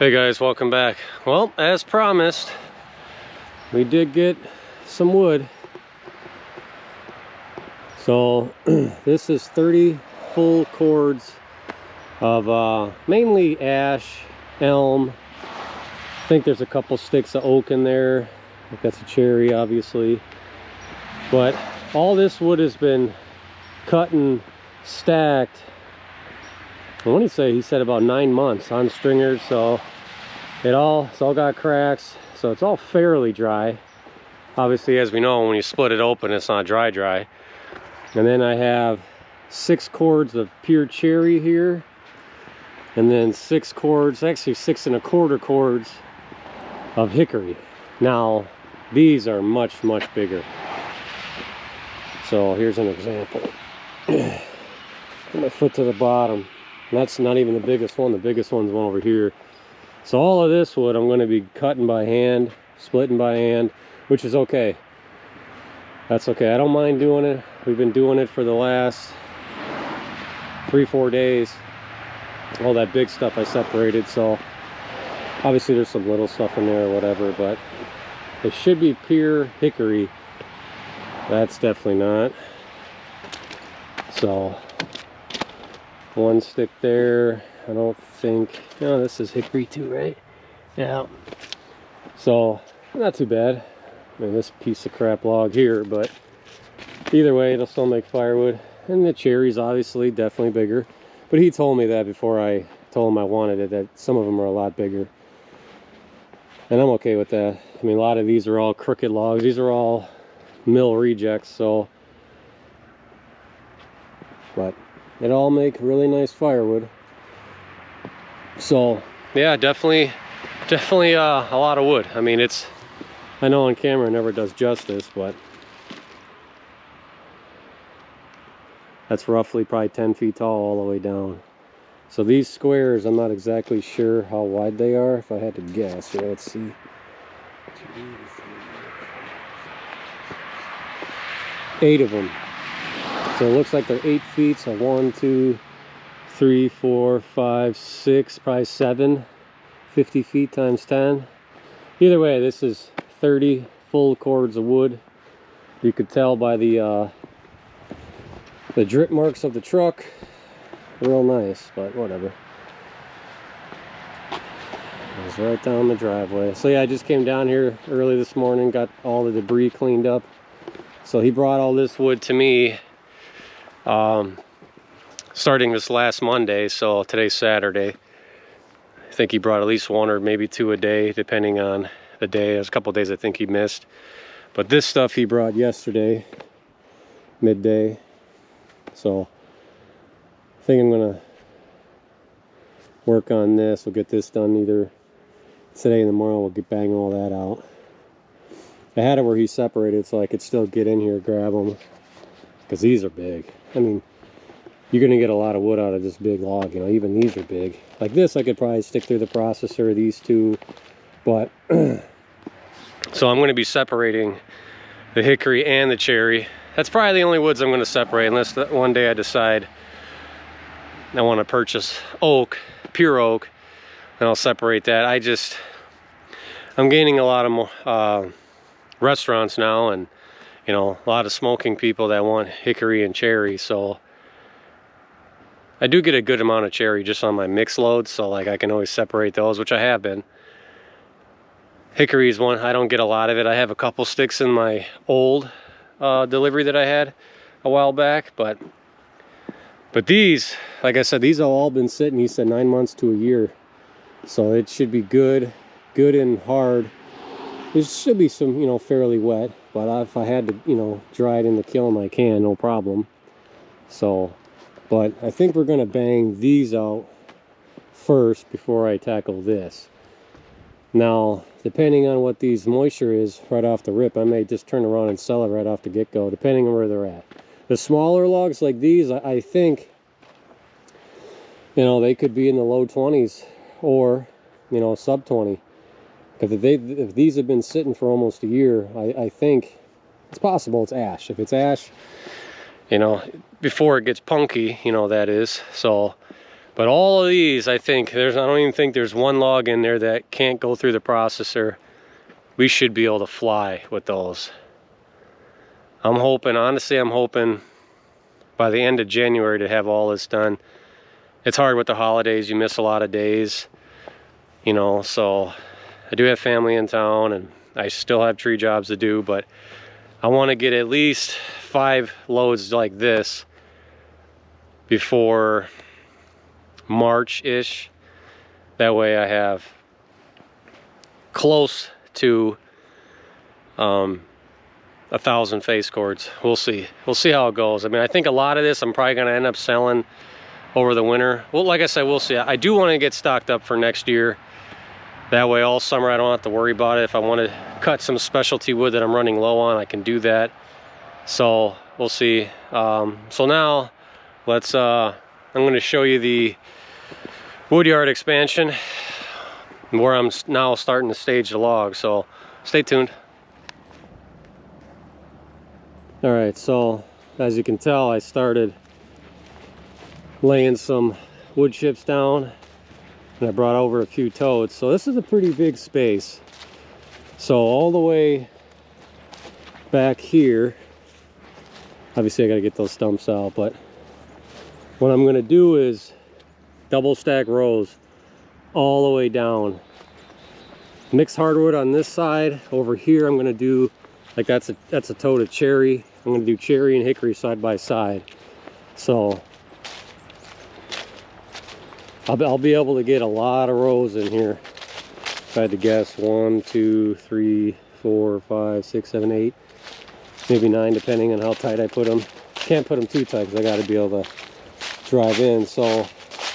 Hey guys, welcome back. Well, as promised, we did get some wood. So this is 30 full cords of mainly ash, elm. I think there's a couple sticks of oak in there. I think that's a cherry, obviously. But all this wood has been cut and stacked. What did he say? He said about 9 months on stringers, so it's all got cracks, so it's all fairly dry. Obviously, as we know, when you split it open, it's not dry. And then I have 6 cords of pure cherry here, and then 6 cords, actually 6 1/4 cords of hickory. Now these are much bigger. So here's an example. Put my foot to the bottom. And that's not even the biggest one. The biggest one's one over here. So all of this wood I'm going to be cutting by hand, splitting by hand, which is okay. That's okay. I don't mind doing it. We've been doing it for the last 3-4 days. All that big stuff I separated, so obviously there's some little stuff in there or whatever, but it should be pure hickory. That's definitely not. So one stick there. I don't think, no, this is hickory too, right? Yeah. So not too bad. I mean, this piece of crap log here, but either way, it'll still make firewood. And the cherries obviously definitely bigger, but he told me that before I told him I wanted it, that some of them are a lot bigger, and I'm okay with that. I mean, a lot of these are all crooked logs. These are all mill rejects, so, but it all make really nice firewood. So yeah, definitely a lot of wood. I mean, it's, I know on camera it never does justice, but that's roughly probably 10 feet tall all the way down. So these squares, I'm not exactly sure how wide they are. If I had to guess, here, let's see. 8 of them. So it looks like they're 8 feet. So 1, 2, 3, 4, 5, 6, probably 7. 50 feet times 10. Either way, this is 30 full cords of wood. You could tell by the drip marks of the truck. Real nice, but whatever. It was right down the driveway. So yeah, I just came down here early this morning, got all the debris cleaned up. So he brought all this wood to me starting this last Monday, so today's Saturday. I think he brought at least 1 or maybe 2 a day, depending on the day. There's a couple of days I think he missed. But this stuff he brought yesterday, midday. So I think I'm gonna work on this. We'll get this done either today or tomorrow. We'll get bang all that out. I had it where he separated so I could still get in here, grab them, because these are big. I mean, you're gonna get a lot of wood out of this big log, you know. Even these are big. Like this I could probably stick through the processor, these two, but so I'm gonna be separating the hickory and the cherry. That's probably the only woods I'm gonna separate, unless one day I decide I want to purchase oak, pure oak, and I'll separate that. I'm gaining a lot of more restaurants now, and you know, a lot of smoking people that want hickory and cherry, so I do get a good amount of cherry just on my mix loads, so like I can always separate those, which I have been. Hickory is one, I don't get a lot of it. I have a couple sticks in my old delivery that I had a while back, but these, like I said, these have all been sitting, he said 9 months to a year, so it should be good and hard. There should be some, you know, fairly wet, but if I had to, you know, dry it in the kiln, I can, no problem. So, but I think we're gonna bang these out first before I tackle this. Now, depending on what these moisture is right off the rip, I may just turn around and sell it right off the get-go, depending on where they're at. The smaller logs like these, I think, you know, they could be in the low 20s or, you know, sub 20. Because if these have been sitting for almost a year, I think it's possible it's ash. If it's ash, you know, before it gets punky, you know, that is. So But all of these, I think, I don't even think there's one log in there that can't go through the processor. We should be able to fly with those. I'm hoping, honestly, I'm hoping by the end of January to have all this done. It's hard with the holidays, you miss a lot of days, you know, so I do have family in town and I still have tree jobs to do, but I want to get at least 5 loads like this before March-ish. That way I have close to 1,000 face cords. We'll see how it goes. I mean, I think a lot of this I'm probably going to end up selling over the winter. Well, like I said, we'll see. I do want to get stocked up for next year. That way all summer I don't have to worry about it. If I want to cut some specialty wood that I'm running low on, I can do that. So we'll see. So now let's I'm going to show you the Woodyard expansion where I'm now starting to stage the log. So stay tuned. All right, so as you can tell, I started laying some wood chips down and I brought over a few totes. So this is a pretty big space. So all the way back here, obviously I got to get those stumps out, but what I'm going to do is double stack rows all the way down. Mixed hardwood on this side. Over here I'm going to do, like that's a tote of cherry. I'm going to do cherry and hickory side by side. So I'll be able to get a lot of rows in here. If I had to guess, 1, 2, 3, 4, 5, 6, 7, 8, maybe 9, depending on how tight I put them. Can't put them too tight because I got to be able to drive in. So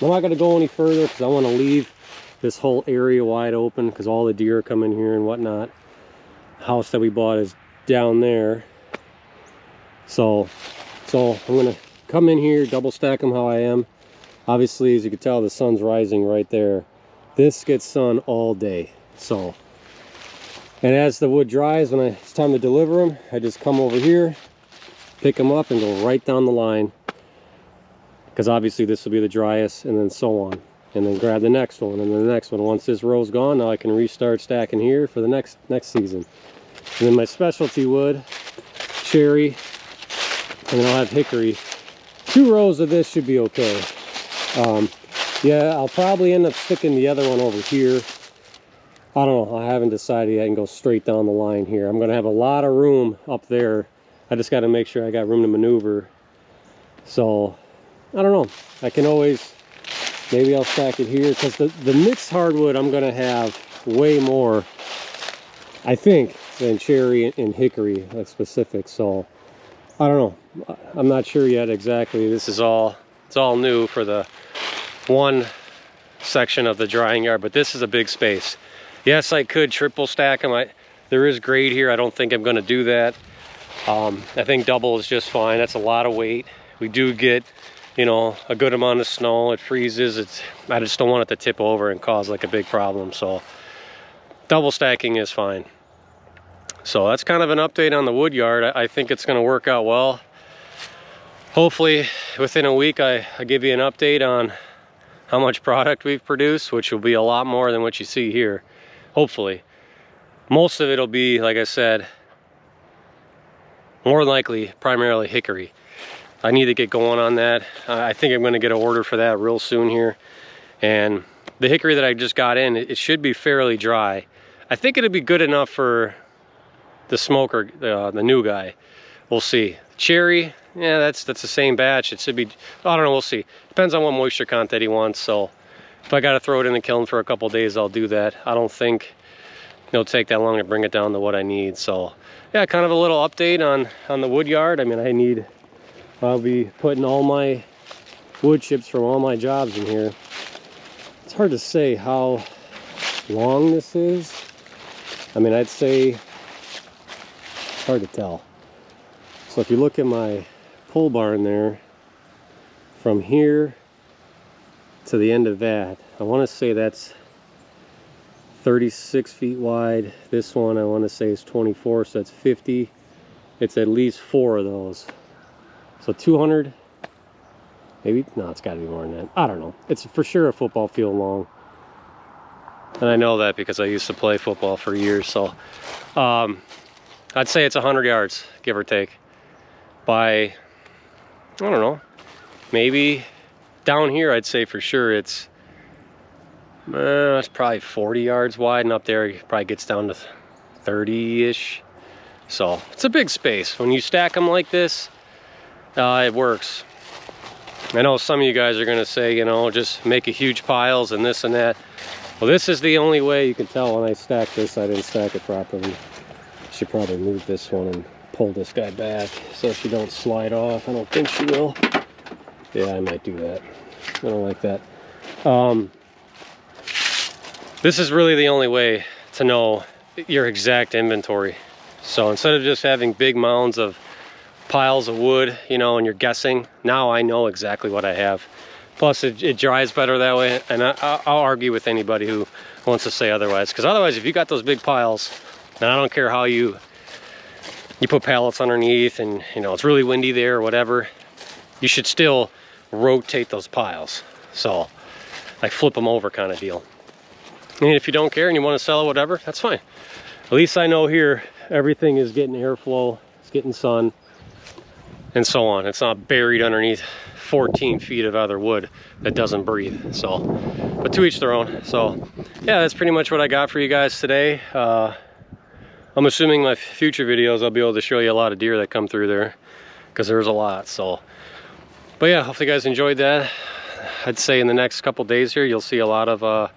I'm not going to go any further because I want to leave this whole area wide open because all the deer come in here and whatnot. The house that we bought is down there. So I'm going to come in here, double stack them how I am. Obviously, as you can tell, the sun's rising right there. This gets sun all day. So, and as the wood dries, when it's time to deliver them, I just come over here, pick them up and go right down the line. Because obviously this will be the driest, and then so on. And then grab the next one and then the next one. Once this row's gone, now I can restart stacking here for the next season. And then my specialty wood, cherry, and then I'll have hickory. 2 rows of this should be okay. Yeah, I'll probably end up sticking the other one over here. I don't know, I haven't decided yet. I can go straight down the line here. I'm gonna have a lot of room up there. I just gotta make sure I got room to maneuver. So, I don't know. I can always, maybe I'll stack it here because the mixed hardwood I'm gonna have way more, I think, than cherry and hickory, like specific. So, I don't know. I'm not sure yet exactly. This is all, it's all new for the one section of the drying yard, but this is a big space. Yes, I could triple stack them. There is grade here. I don't think I'm going to do that. I think double is just fine. That's a lot of weight. We do get, you know, a good amount of snow. It freezes. I just don't want it to tip over and cause like a big problem. So double stacking is fine. So that's kind of an update on the wood yard. I think it's going to work out well. Hopefully within a week I give you an update on how much product we've produced, which will be a lot more than what you see here. Hopefully. Most of it will be, like I said, more likely primarily hickory. I need to get going on that. I think I'm going to get an order for that real soon here. And the hickory that I just got in, it should be fairly dry. I think it'll be good enough for the smoker, the new guy. We'll see. Cherry, yeah, that's the same batch. It should be, I don't know, we'll see. Depends on what moisture content he wants. So if I got to throw it in the kiln for a couple days, I'll do that. I don't think it'll take that long to bring it down to what I need. So yeah, kind of a little update on the wood yard. I mean, I'll be putting all my wood chips from all my jobs in here. It's hard to say how long this is. I mean, I'd say it's hard to tell. So if you look at my pole barn there, from here to the end of that, I want to say that's 36 feet wide. This one I want to say is 24, so that's 50. It's at least 4 of those. So 200 Maybe, no, it's got to be more than that. I don't know. It's for sure a football field long. And I know that because I used to play football for years. So I'd say it's 100 yards, give or take. By, I don't know, maybe down here I'd say for sure it's probably 40 yards wide, and up there it probably gets down to 30-ish. So it's a big space. When you stack them like this, it works. I know some of you guys are gonna say, you know, just make a huge piles and this and that. Well, this is the only way you can tell when I stack this, I didn't stack it properly. Should probably move this one and pull this guy back so she don't slide off. I don't think she will. Yeah, I might do that. I don't like that. This is really the only way to know your exact inventory. So instead of just having big mounds of piles of wood, you know, and you're guessing, now I know exactly what I have. Plus it dries better that way, and I'll argue with anybody who wants to say otherwise, because otherwise if you got those big piles, and I don't care how you put pallets underneath and, you know, it's really windy there or whatever, you should still rotate those piles. So like flip them over kind of deal. And if you don't care and you want to sell it, whatever, that's fine. At least I know here everything is getting airflow, it's getting sun, and so on. It's not buried underneath 14 feet of other wood that doesn't breathe. So, but to each their own. So yeah, that's pretty much what I got for you guys today. I'm assuming my future videos I'll be able to show you a lot of deer that come through there, because there's a lot. So, but yeah, hopefully you guys enjoyed that. I'd say in the next couple days here you'll see a lot of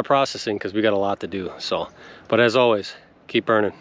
processing, because we got a lot to do. So, but as always, keep burning.